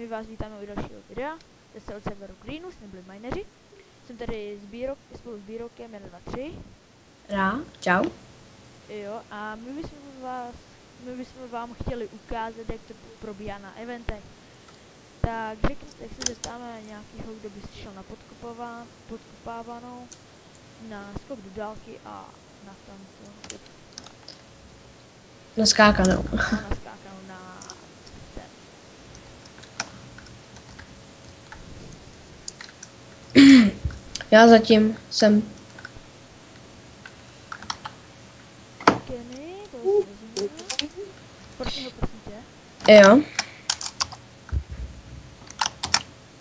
my vás vítáme u dalšího videa. Zase od serveru Greenus, neboli mineři. Jsem tady spolu s Bírokem 123. Čau. Jo, a my bychom vám chtěli ukázat, jak to probíhá na eventech. Tak řekněte, jak se zeptáme nějakého, kdo by šel na podkopávanou, na skok do dálky a na tamto. Na skákanou. Na skákanou na ten. Já zatím jsem. Kenny, to si vezmu. Prosím ho, prosím tě. Jo.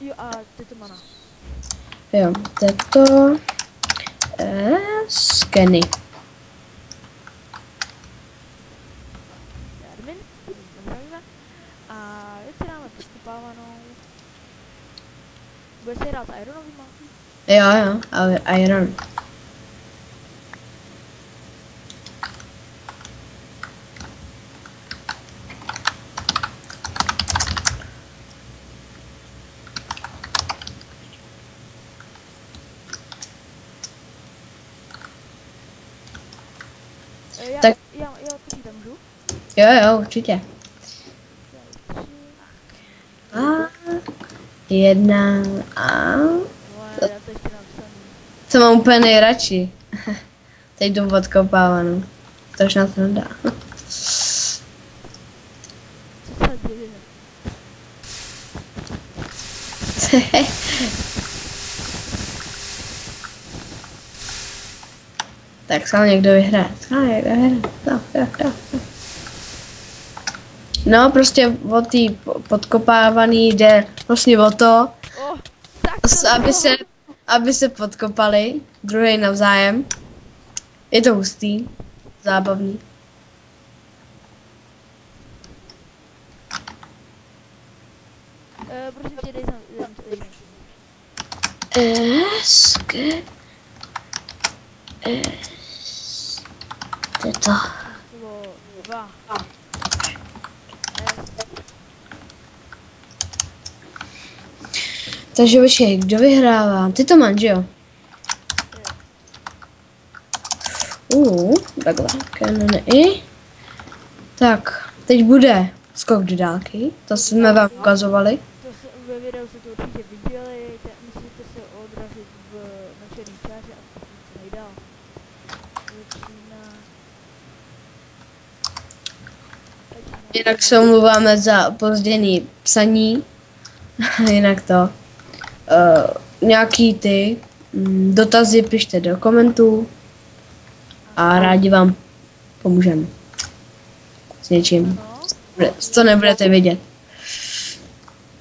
Jo, a ty to mana. Jo, to Kenny. Admin, zdravíme. A jak si dáme podkopávanou? Bude se hrát s Ironovýma? Jo, ale Iron. Tak. Já počítám, můžu? Jo, určitě. 1 a... Já to ještě napsaný. Co mám úplně nejradši. Teď jdu podkopávanou. To už na to nedá. Co se děje? Tak sám někdo vyhraje. No, prostě o tý podkopávaný jde vlastně o to, aby se podkopali druhý navzájem. Je to hustý, zábavný. Prosím tě, dej tam. To. 2. Takže počkej, kdo vyhrává? Ty to máš, jo? Takhle, kanony. Tak, teď bude skok do dálky, to jsme vám ukazovali. Ve videu se to určitě viděli, musíte se odrazit na černý čáře a co nejdál. Jinak se omluváme za pozděný psaní. Jinak to. Nějaký ty dotazy pište do komentů a rádi vám pomůžeme s něčím, co nebudete vidět.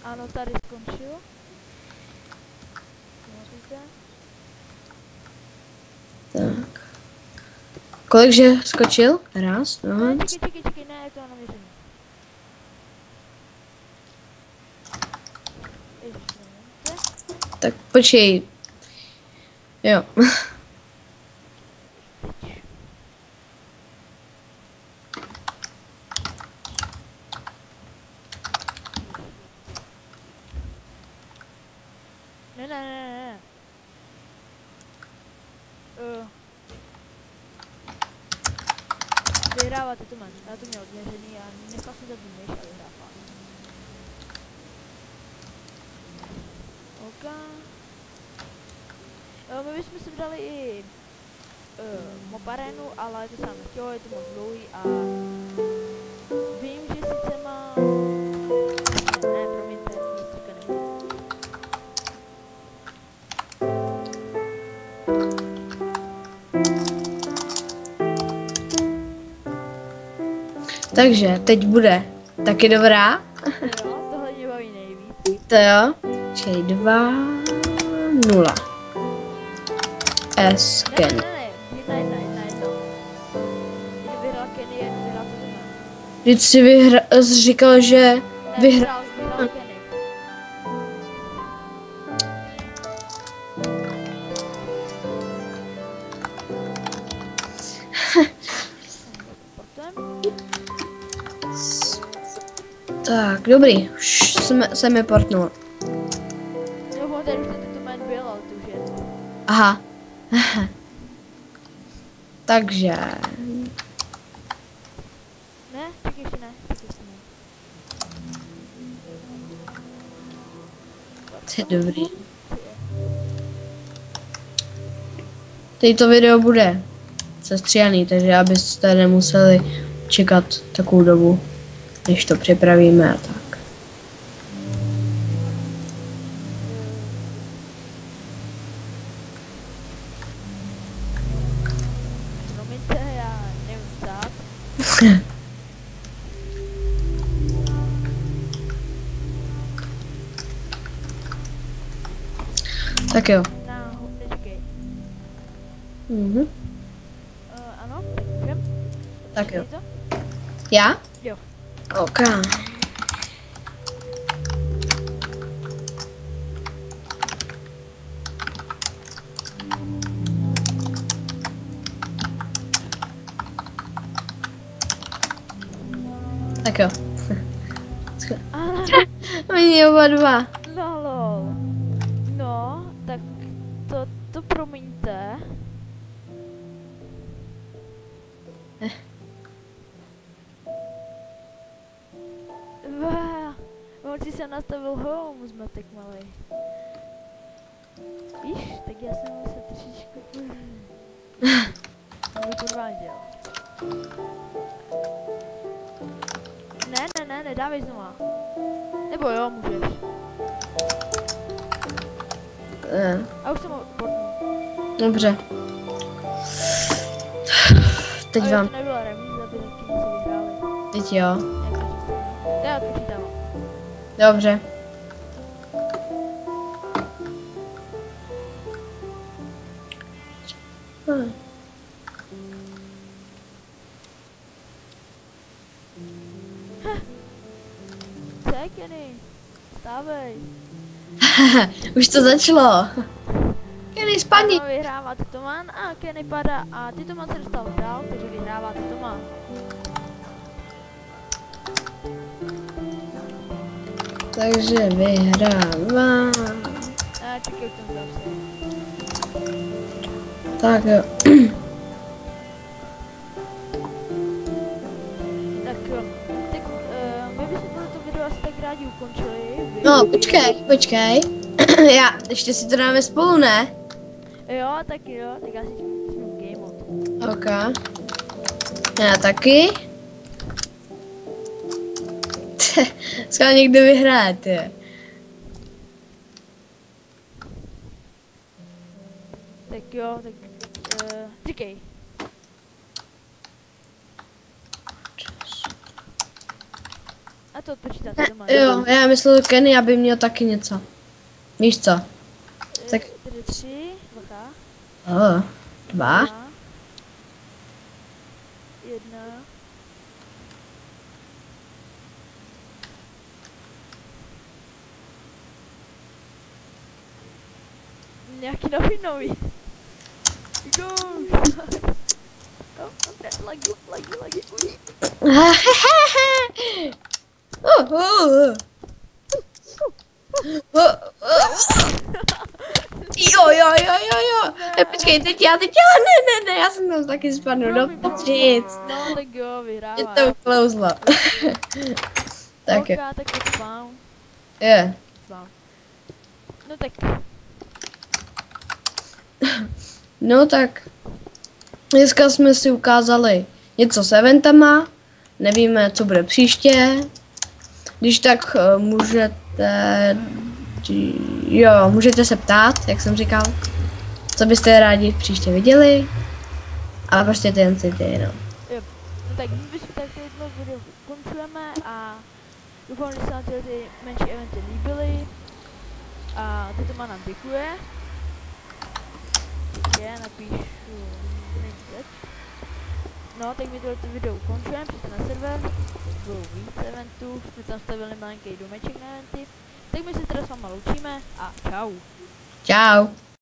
Ano, tady skončil. Tak. Kolikže skočil? Raz, no. Čekej, ne, je to naměřený. Tak počkej. Jo. Ne. Vyhráváte to man. Já to měl odměřený a nechal jsem zabít myš a vyhrává. OK. My bychom si vydali i moparenu, ale to sám nechtělo, je to moc dlouhý a vím, že sice má... Ne, promiňte, nic teďka nebudu. Takže teď bude taky dobrá. Jo, tohle mě baví nejvíc. To jo. Čili 2, 0. S Kenny. Ne, 1. Kdyby vyhrál Kenny, vyhrál to Kenny. Vždyť si říkal, že vyhrál Kenny. Tak, dobrý. jsem je portnul. Jo, tady už tento man byl, ale to už je. Aha. Takže... Ne, tak ještě ne, tak ještě ne. To je dobrý. Teď to video bude sestříhaný, takže abyste nemuseli čekat takovou dobu, než to připravíme a tak. Promiňte, já nevím psát. Tak jo. Počkej. Mhm. Ano, tak můžem? Tak jo. Počkej Já? Jo. OK. Tak jo. Ano, Oni oba dva. no lol. No, tak to promiňte. On si se nastavil home, zmatek malej. Víš, tak já jsem se trošičku podváděl. Ne, nedávej znova. Nebo jo, můžeš. A už jsem ho portnul. Dobře. Teď Ale vám. to nebyla remíza, aby taky něco vyhráli. Teď jo. Já to přidám. Dobře. Co, Kenny? Stávej. Už to začalo. Kenny, spadni. Ano, vyhrává Titoman a Kenny padá a Titoman se dostal dál, takže vyhrává Titoman. Takže vyhrávám. A čekaj, už jsem zase. Tak jo. Tak jo. Tak my bychom to video asi tak rádi ukončili. No, počkej. Já, ještě si to dáme spolu, ne? Jo, tak já si tím game mode. OK. Já taky. Skoro někdo vyhraje, ty. Tak jo, tak čekej. A to odpočítáte doma. Jo, já myslel, že Kenny, aby měl taky něco. Víš co? Tak. Tedy 3, bacha. 2. 1. Nějaký nový. Go! Lagi. Jo. Počkej, teď já, ne, já jsem tam taky spadnu do pocic. No, tak jo, vyhrává. Je to uklouzlo. Tak jo. Tak to spám. Je. No tak. No tak. Dneska jsme si ukázali něco s eventama. Nevíme, co bude příště. Když tak můžete... Jo, můžete se ptát, jak jsem říkal. Co byste rádi příště viděli. Ale prostě ty no. Jo, no tak my bychom tak jedno video ukončujeme a doufám, že se vám ty menší eventy líbily. A toto má nám děkuje. Napíšu teď. No, tak my tohleto video ukončujeme, přijďte na server. Bylo víc eventů, jsme tam stavili malinký domeček na eventy. Tak my se teda s váma loučíme a čau. Čau.